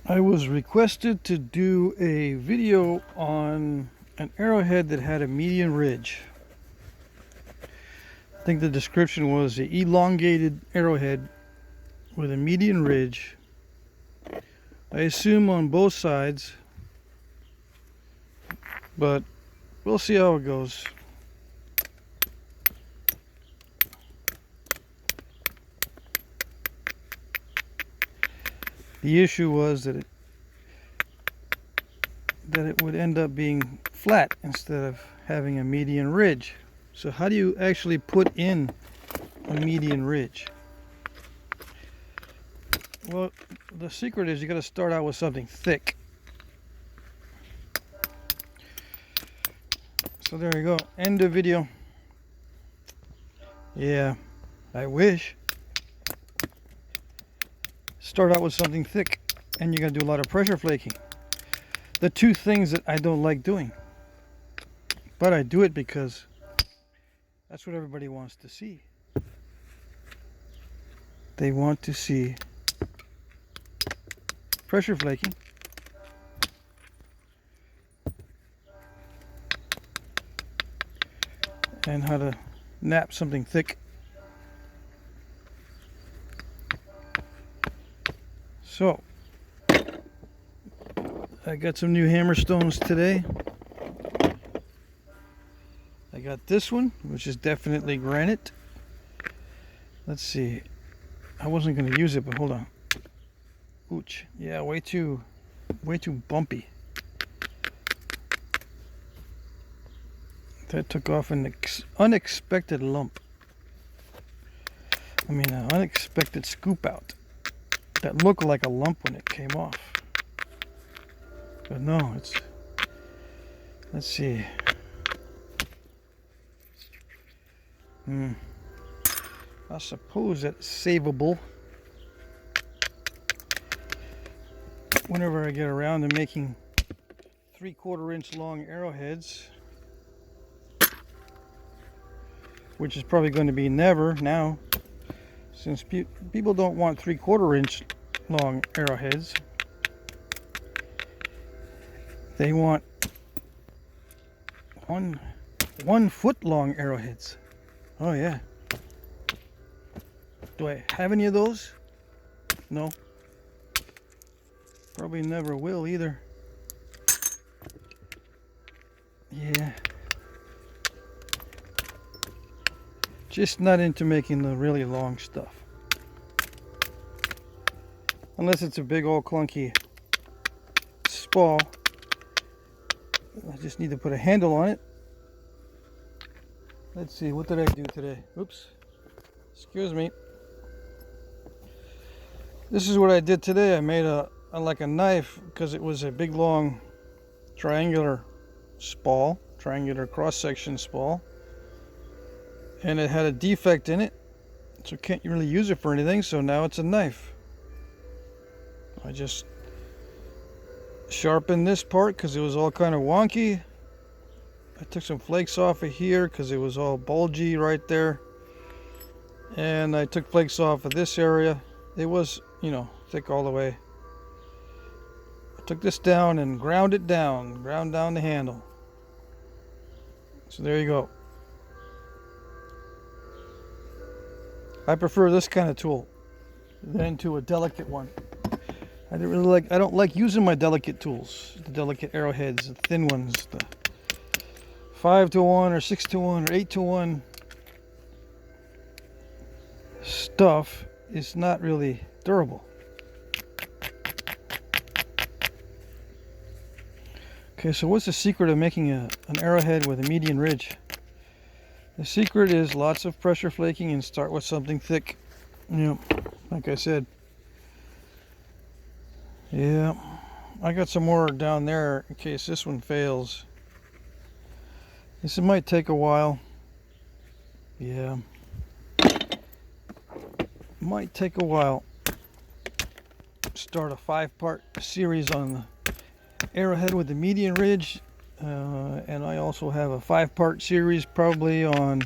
I was requested to do a video on an arrowhead that had a median ridge. I think the description was an elongated arrowhead with a median ridge. I assume on both sides, but we'll see how it goes. The issue was that it would end up being flat instead of having a median ridge. So how do you actually put in a median ridge? Well, the secret is you got to start out with something thick. So there you go. End of video. Yeah, I wish. Start out with something thick, and you got to do a lot of pressure flaking. The two things that I don't like doing, but I do it because that's what everybody wants to see. They want to see pressure flaking and how to knap something thick. So I got some new hammer stones today. I got this one, which is definitely granite. Let's see. I wasn't going to use it, but hold on. Ouch. Yeah, way too bumpy. That took off an unexpected lump. I mean, an unexpected scoop out. That looked like a lump when it came off. But no, it's... Let's see. I suppose that's savable whenever I get around to making 3/4 inch long arrowheads, which is probably going to be never now, since people don't want 3/4 inch long arrowheads. They want 1 foot long arrowheads. Oh yeah. Do I have any of those? No. Probably never will either. Yeah. Just not into making the really long stuff. Unless it's a big old clunky spall. I just need to put a handle on it. Let's see, what did I do today? Oops. Excuse me. This is what I did today. I made like a knife because it was a big long triangular spall, triangular cross-section spall, and it had a defect in it, so can't really use it for anything. So now it's a knife. I just sharpened this part because it was all kind of wonky. I took some flakes off of here because it was all bulgy right there, and I took flakes off of this area. It was, thick all the way. I took this down and ground down the handle. So there you go. I prefer this kind of tool than to a delicate one. I don't like using my delicate tools, the delicate arrowheads, the thin ones, the 5-to-1 or 6-to-1 or 8-to-1 stuff is not really durable. Okay, so what's the secret of making an arrowhead with a median ridge? The secret is lots of pressure flaking and start with something thick. Like I said. Yeah, I got some more down there in case this one fails. This might take a while. Yeah. Might take a while. Start a 5-part series on the arrowhead with the median ridge. And I also have a 5-part series probably on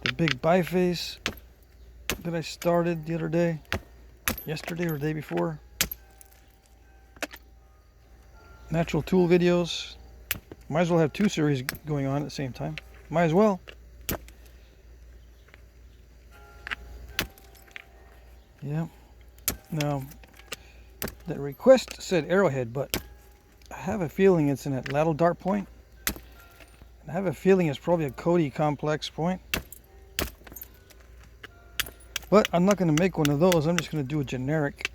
the big biface that I started the other day. Yesterday or the day before. natural tool videos. Might as well have 2 series going on at the same time. Might as well. Yeah. Now, the request said arrowhead, but I have a feeling it's an atlatl dart point. And I have a feeling it's probably a Cody complex point. But I'm not going to make one of those. I'm just going to do a generic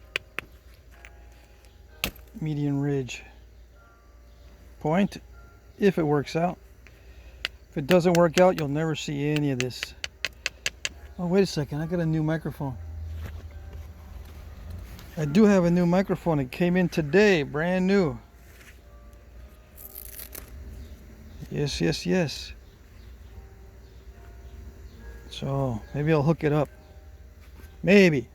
median ridge point if it works out. If it doesn't work out, you'll never see any of this. Oh, wait a second. I got a new microphone. I do have a new microphone. It came in today, brand new. Yes, yes, yes. So maybe I'll hook it up. Maybe.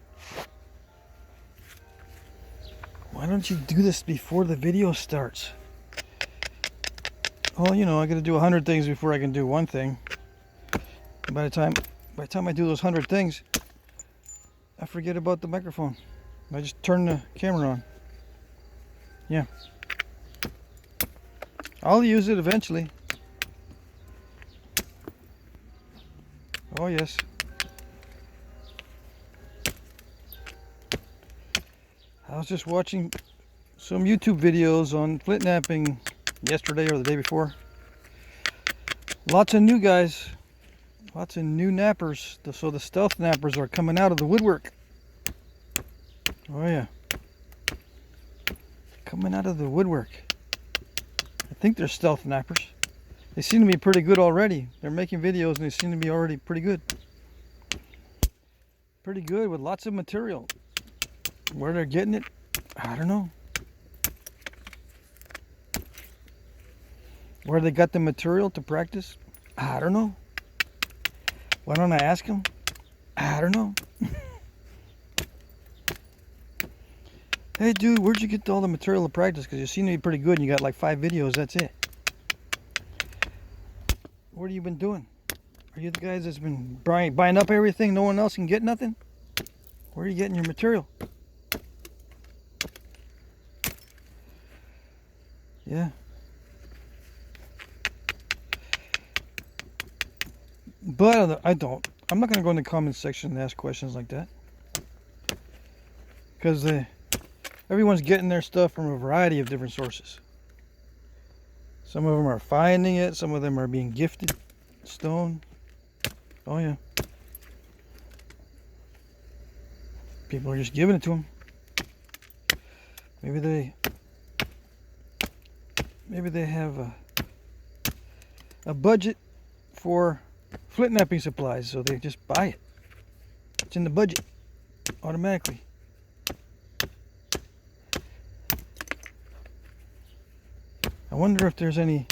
Why don't you do this before the video starts? Well, you know, I got to do 100 things before I can do one thing. And by the time I do those 100 things, I forget about the microphone. I just turn the camera on. Yeah. I'll use it eventually. Oh yes. I was just watching some YouTube videos on Flintknapping yesterday or the day before. Lots of new guys. Lots of new nappers. So the stealth nappers are coming out of the woodwork. Oh yeah. Coming out of the woodwork. I think they're stealth nappers. They seem to be pretty good already. They're making videos and they seem to be already pretty good. Pretty good with lots of material. Where they're getting it, I don't know. Where they got the material to practice, I don't know. Why don't I ask them? I don't know. Hey dude, where'd you get all the material to practice? Because you seem to be pretty good and you got like 5 videos, that's it. What have you been doing? Are you the guys that's been buying up everything, no one else can get nothing? Where are you getting your material? Yeah. But I don't. I'm not going to go in the comments section and ask questions like that. Because everyone's getting their stuff from a variety of different sources. Some of them are finding it. Some of them are being gifted stone. Oh yeah. People are just giving it to them. Maybe they have a budget for Flintknapping supplies, so they just buy it. It's in the budget automatically. I wonder if there's any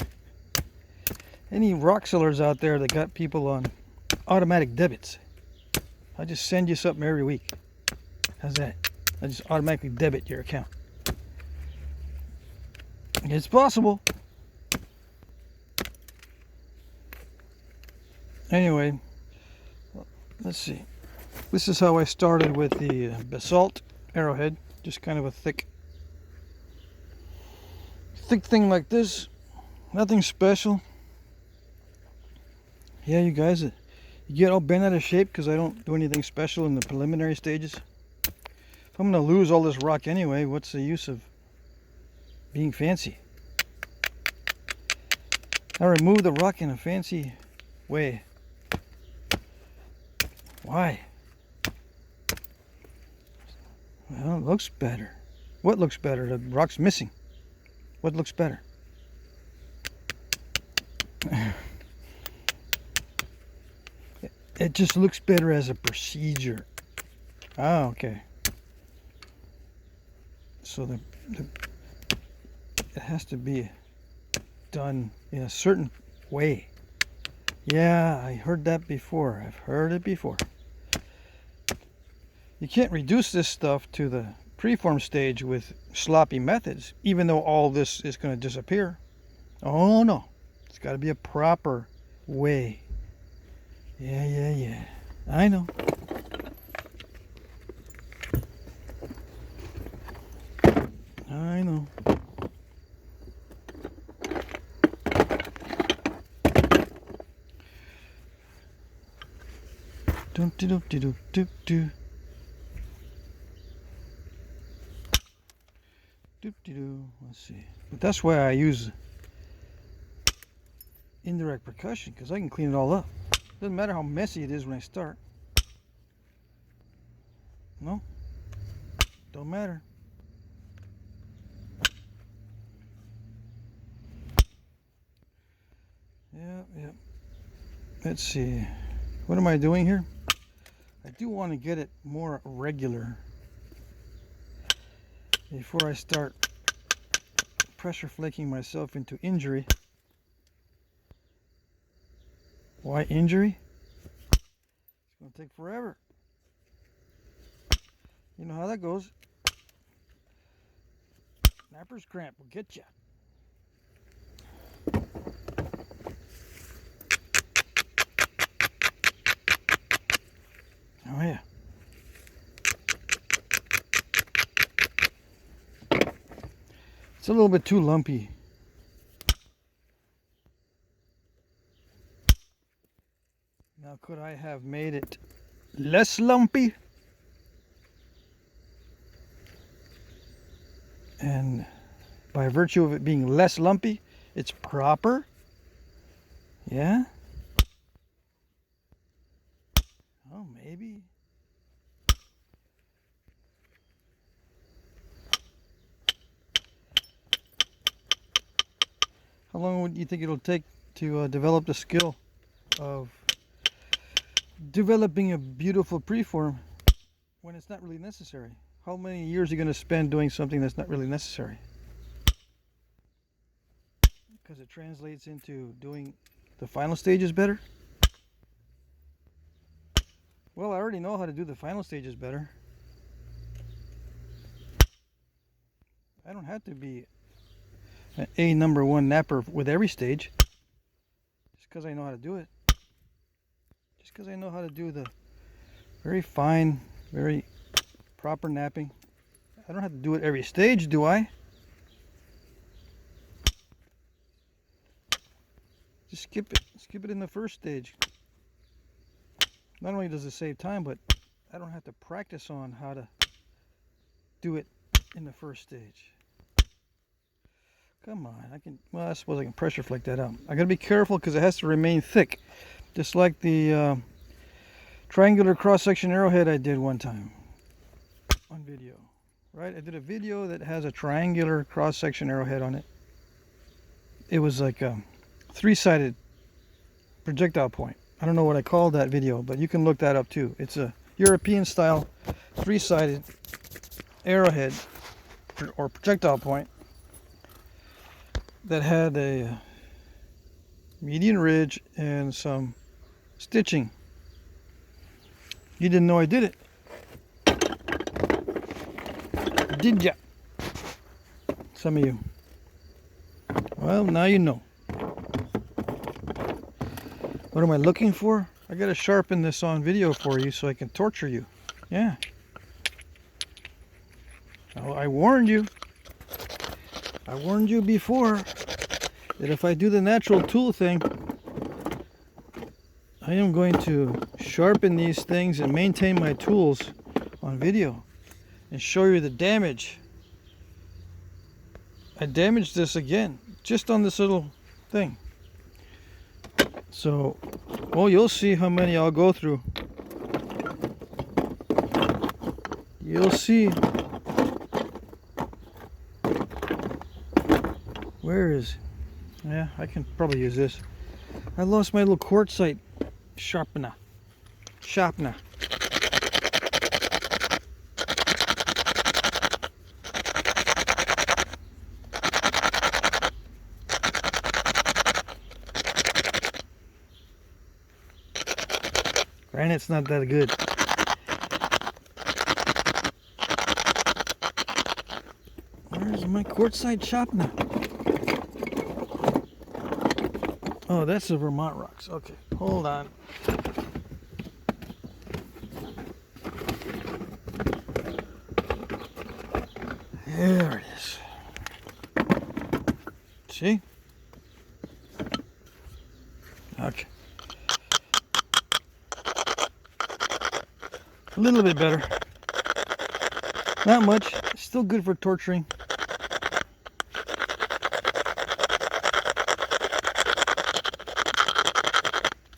rock sellers out there that got people on automatic debits. I just send you something every week. How's that? I just automatically debit your account. It's possible. Anyway, let's see. This is how I started with the basalt arrowhead. Just kind of a thick thing like this. Nothing special. Yeah, you guys, you get all bent out of shape because I don't do anything special in the preliminary stages. If I'm going to lose all this rock anyway, what's the use of being fancy? I remove the rock in a fancy way. Why? Well, it looks better. What looks better? The rock's missing. What looks better? It just looks better as a procedure. Oh, okay. So it has to be done in a certain way. Yeah, I heard that before. I've heard it before. You can't reduce this stuff to the preform stage with sloppy methods, even though all this is going to disappear. Oh no, it's got to be a proper way. Yeah. I know. Dum dum dum dum dum dum. Let's see. But that's why I use indirect percussion, because I can clean it all up. Doesn't matter how messy it is when I start. No, don't matter. Yeah. Let's see. What am I doing here? I do want to get it more regular before I start pressure flaking myself into injury. Why injury? It's going to take forever. You know how that goes. Snapper's cramp will get you. Oh yeah. It's a little bit too lumpy. Now could I have made it less lumpy? And by virtue of it being less lumpy, it's proper? Yeah? Oh, maybe. How long would you think it'll take to develop the skill of developing a beautiful preform when it's not really necessary? How many years are you going to spend doing something that's not really necessary? Because it translates into doing the final stages better? Well, I already know how to do the final stages better. I don't have to be an A #1 napper with every stage. Just because I know how to do it. Just because I know how to do the very fine, very proper napping. I don't have to do it every stage, do I? Just skip it. Skip it in the first stage. Not only does it save time, but I don't have to practice on how to do it in the first stage. Come on, well, I suppose I can pressure flake that out. I gotta be careful because it has to remain thick. Just like the triangular cross-section arrowhead I did one time on video. Right, I did a video that has a triangular cross-section arrowhead on it. It was like a 3-sided projectile point. I don't know what I called that video, but you can look that up too. It's a European style 3-sided arrowhead or projectile point that had a median ridge and some stitching. You didn't know I did it, did ya? Some of you. Well, now you know. What am I looking for? I gotta sharpen this on video for you so I can torture you. Yeah. Oh, I warned you. I warned you before that if I do the natural tool thing, I am going to sharpen these things and maintain my tools on video and show you the damage. I damaged this again, just on this little thing. So, well, you'll see how many I'll go through. You'll see. Where is? Yeah, I can probably use this. I lost my little quartzite sharpener. Granite's not that good. Where's my quartzite sharpener? Oh, that's the Vermont rocks. Okay, hold on. There it is. See? Okay. A little bit better. Not much. Still good for torturing.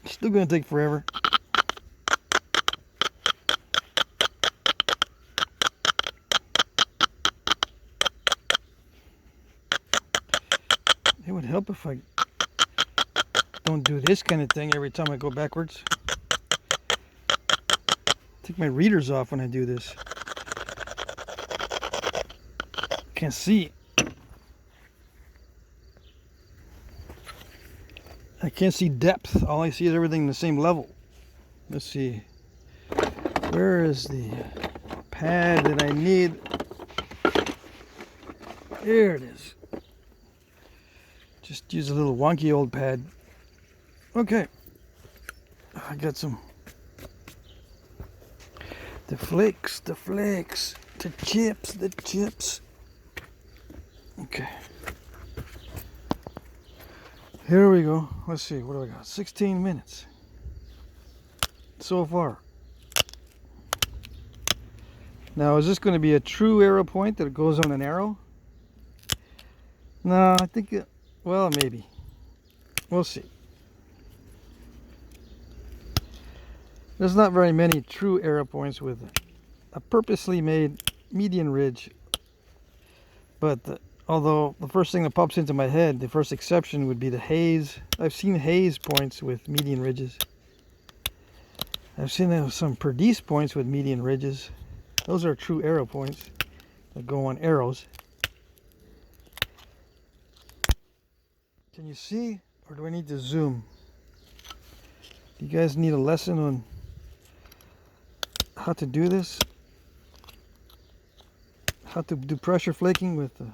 Still gonna take forever. It would help if I don't do this kind of thing every time I go backwards. Take my readers off when I do this. Can't see. I can't see depth. All I see is everything the same level. Let's see. Where is the pad that I need? There it is. Just use a little wonky old pad. Okay. I got some. The flakes, the chips, the chips. Okay. Here we go. Let's see, what do I got? 16 minutes so far. Now, is this going to be a true arrow point that goes on an arrow? No, I think well, maybe. We'll see. There's not very many true arrow points with a purposely made median ridge. But although the first thing that pops into my head, the first exception would be the haze. I've seen haze points with median ridges. I've seen some Perdice points with median ridges. Those are true arrow points that go on arrows. Can you see, or do I need to zoom? Do you guys need a lesson on how to do this? How to do pressure flaking with the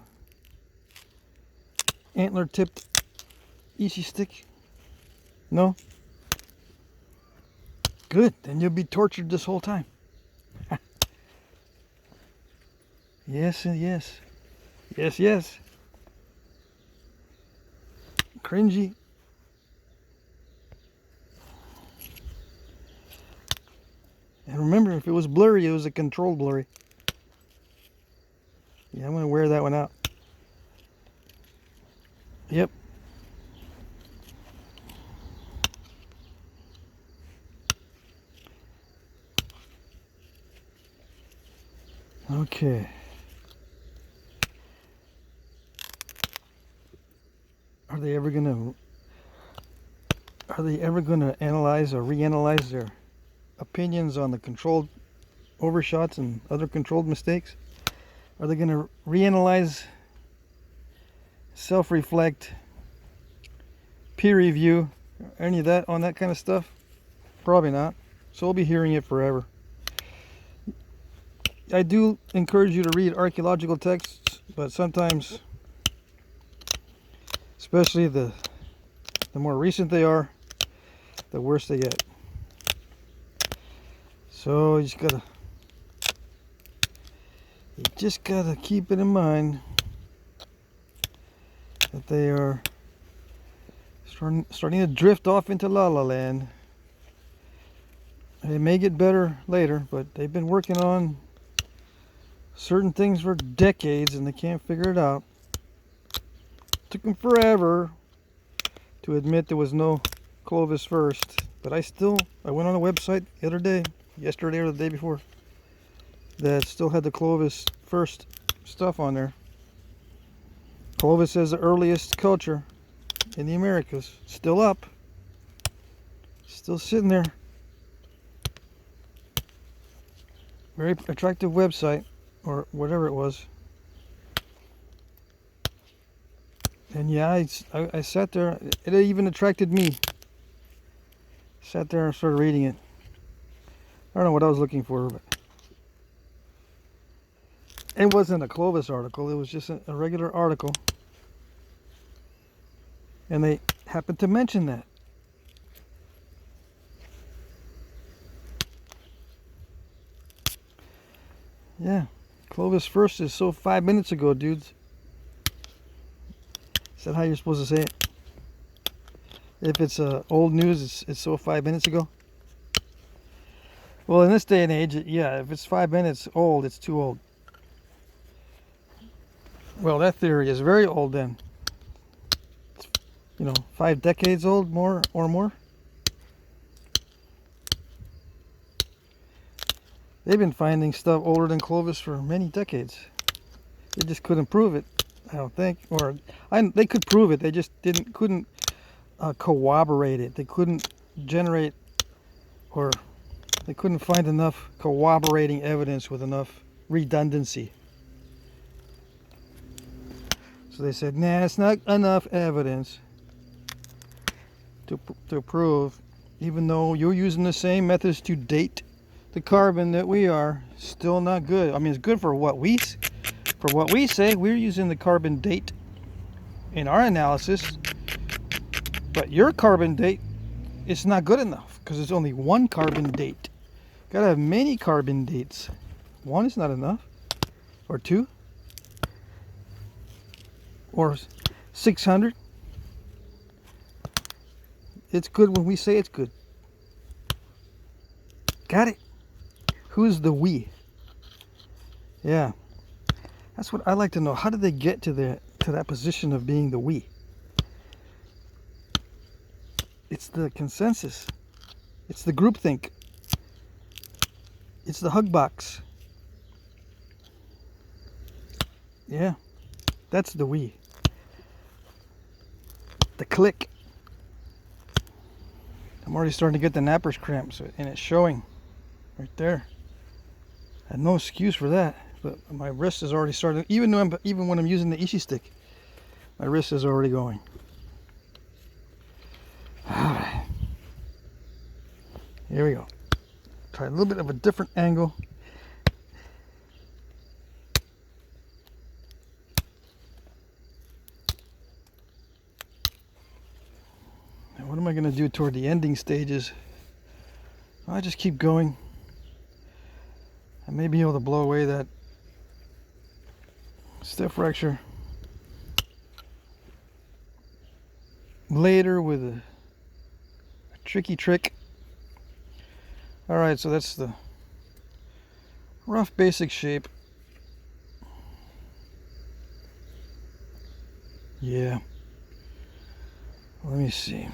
antler tipped Ishi stick? No? Good, then you'll be tortured this whole time. Yes and yes. Yes, yes. Cringy. And remember, if it was blurry, it was a controlled blurry. Yeah, I'm going to wear that one out. Yep. Okay. Are they ever going to analyze or reanalyze their opinions on the controlled overshots and other controlled mistakes? Are they going to reanalyze, self-reflect, peer review, any of that on that kind of stuff? Probably not. So we'll be hearing it forever. I do encourage you to read archaeological texts, but sometimes, especially the more recent they are, the worse they get. So you just gotta keep it in mind that they are starting to drift off into La La Land. It may get better later, but they've been working on certain things for decades and they can't figure it out. Took them forever to admit there was no Clovis first, but I went on a website the other day, yesterday or the day before, that still had the Clovis first stuff on there. Clovis is the earliest culture in the Americas, still up, still sitting there. Very attractive website, or whatever it was. And yeah, I sat there. It even attracted me. Sat there and started reading it. I don't know what I was looking for, but it wasn't a Clovis article. It was just a regular article. And they happened to mention that. Yeah, Clovis first is so 5 minutes ago, dudes. Is that how you're supposed to say it? If it's old news, it's so 5 minutes ago. Well, in this day and age, yeah, if it's 5 minutes old, it's too old. Well, that theory is very old then. It's, 5 decades old, more or more. They've been finding stuff older than Clovis for many decades. They just couldn't prove it, I don't think. Or they could prove it. They just couldn't corroborate it. They couldn't generate, or they couldn't find enough corroborating evidence with enough redundancy. So they said, nah, it's not enough evidence to prove, even though you're using the same methods to date the carbon that we are, still not good. I mean, it's good for what we say. We're using the carbon date in our analysis, but your carbon date is not good enough because it's only one carbon date. Gotta have many carbon dates. One is not enough, or two, or 600. It's good when we say it's good. Got it? Who's the we? Yeah, that's what I like to know. How did they get to that position of being the we? It's the consensus. It's the groupthink. It's the hug box. Yeah, that's the we. The click. I'm already starting to get the napper's cramps, and it's showing right there. I had no excuse for that, but my wrist is already starting. Even when I'm using the Ishi stick, my wrist is already going. All right, here we go. Try a little bit of a different angle. Now, what am I going to do toward the ending stages? I just keep going. I may be able to blow away that stiff fracture later with a tricky trick. All right, so that's the rough basic shape. Yeah. Let me see.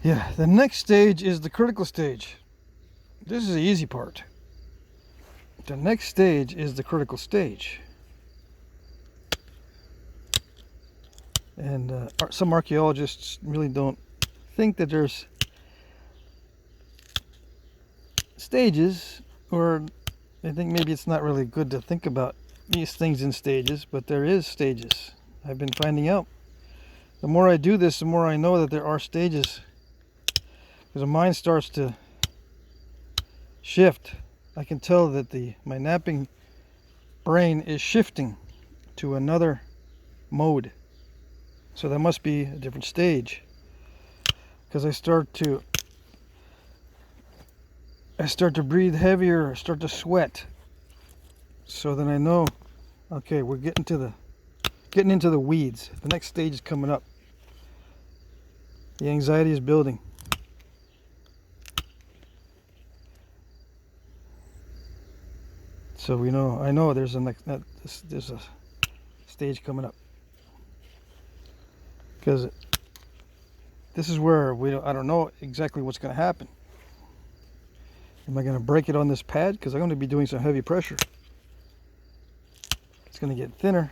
Yeah, the next stage is the critical stage. This is the easy part. The next stage is the critical stage. And some archaeologists really don't think that there's stages, or they think maybe it's not really good to think about these things in stages, but there is stages. I've been finding out. The more I do this, the more I know that there are stages. Because the mind starts to shift. I can tell that my napping brain is shifting to another mode. So that must be a different stage. Because I start to breathe heavier, I start to sweat. So then I know, okay, we're getting into the weeds. The next stage is coming up. The anxiety is building. So I know there's there's a stage coming up. Because this is where I don't know exactly what's going to happen. Am I going to break it on this pad? Because I'm going to be doing some heavy pressure. It's going to get thinner.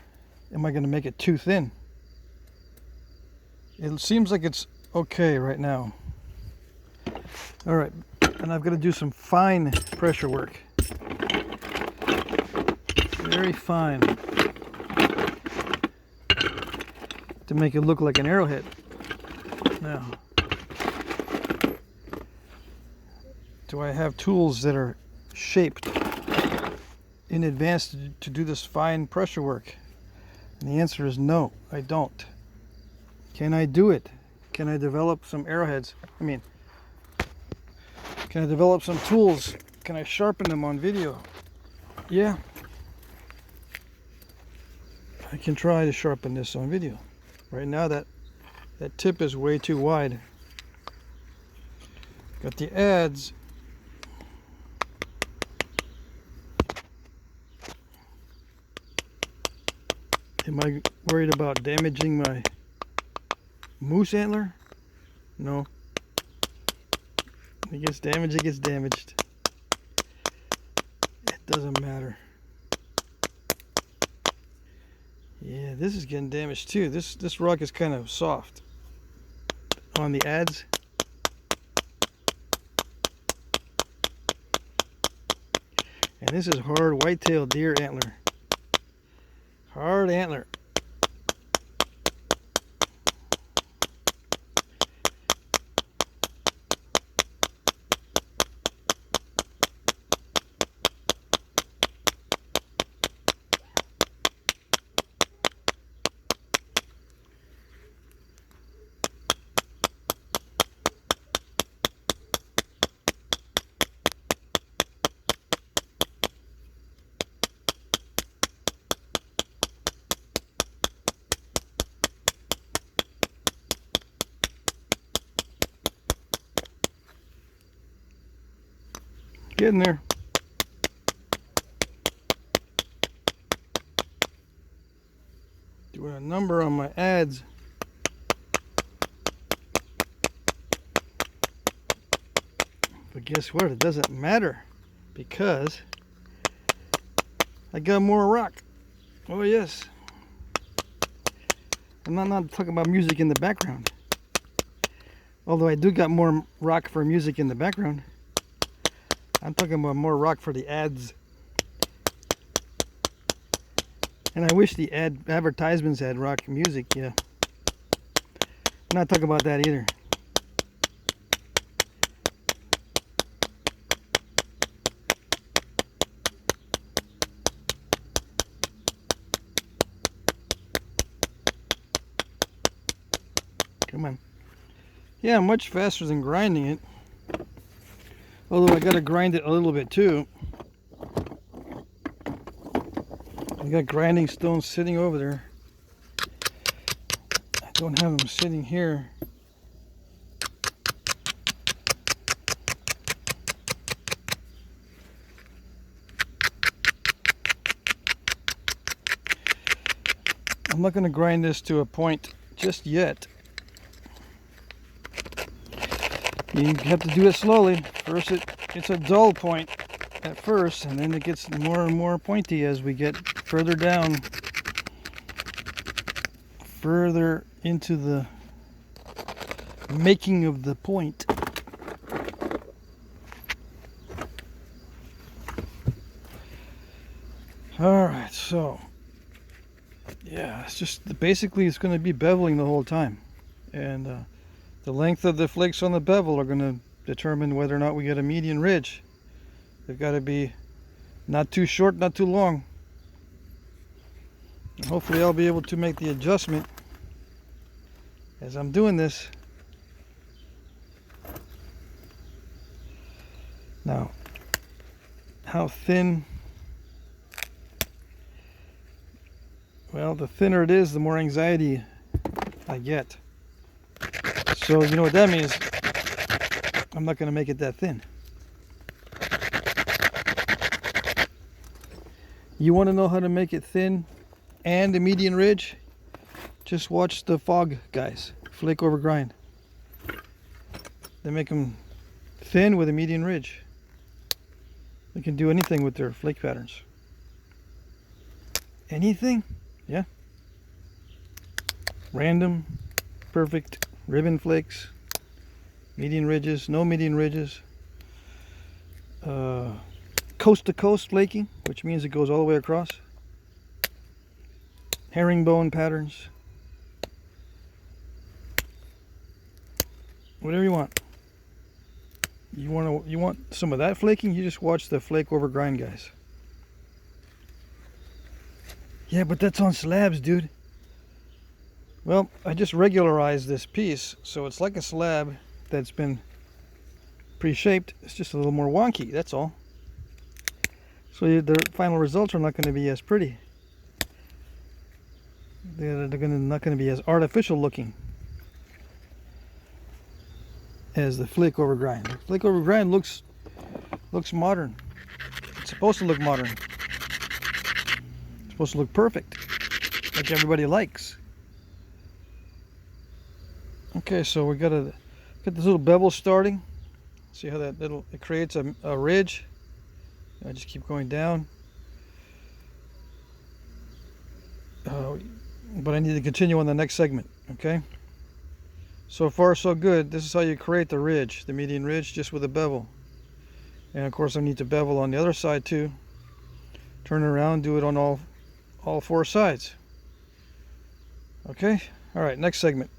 Am I going to make it too thin? It seems like it's okay right now. All right, and I've got to do some fine pressure work. Very fine. To make it look like an arrowhead. Now, do I have tools that are shaped in advance to do this fine pressure work? And the answer is no, I don't. Can I do it? Can I develop some arrowheads? Can I develop some tools? Can I sharpen them on video? Yeah. I can try to sharpen this on video. Right now that tip is way too wide. Got the adze. Am I worried about damaging my moose antler? No. If it gets damaged, it gets damaged. It doesn't matter. Yeah, this is getting damaged too. This rock is kind of soft on the adze. And this is hard white-tailed deer antler. Hard antler. Getting there. Doing a number on my adze. But guess what? It doesn't matter because I got more rock. Oh yes. I'm not talking about music in the background. Although I do got more rock for music in the background. I'm talking about more rock for the ads. And I wish the advertisements had rock music, yeah. I'm not talking about that either. Come on. Yeah, much faster than grinding it. Although I gotta grind it a little bit too. I got grinding stones sitting over there. I don't have them sitting here. I'm not gonna grind this to a point just yet. You have to do it slowly. First it's a dull point at first, and then it gets more and more pointy as we get further down, further into the making of the point. Alright, so yeah, it's just basically it's going to be beveling the whole time, and the length of the flakes on the bevel are going to determine whether or not we get a median ridge. They've got to be not too short, not too long. And hopefully I'll be able to make the adjustment as I'm doing this. Now, how thin? Well, the thinner it is, the more anxiety I get. So you know what that means? I'm not going to make it that thin. You want to know how to make it thin and a median ridge? Just watch the fog guys, flake over grind. They make them thin with a median ridge. They can do anything with their flake patterns. Anything? Yeah. Random, perfect ribbon flakes, median ridges, no median ridges, coast to coast flaking, which means it goes all the way across, herringbone patterns, whatever you want. You want some of that flaking? You just watch the flake over grind guys. Yeah, but that's on slabs, dude. Well, I just regularized this piece, so it's like a slab that's been pre-shaped. It's just a little more wonky, that's all. So the final results are not going to be as pretty. They're not going to be as artificial looking. as the flake over grind. The flake over grind looks modern. It's supposed to look modern. It's supposed to look perfect, like everybody likes. Okay, so we gotta get this little bevel starting. See how that it creates a ridge. I just keep going down. But I need to continue on the next segment. Okay. So far so good. This is how you create the ridge, the median ridge, just with a bevel. And of course I need to bevel on the other side too. Turn it around, do it on all four sides. Okay. All right. Next segment.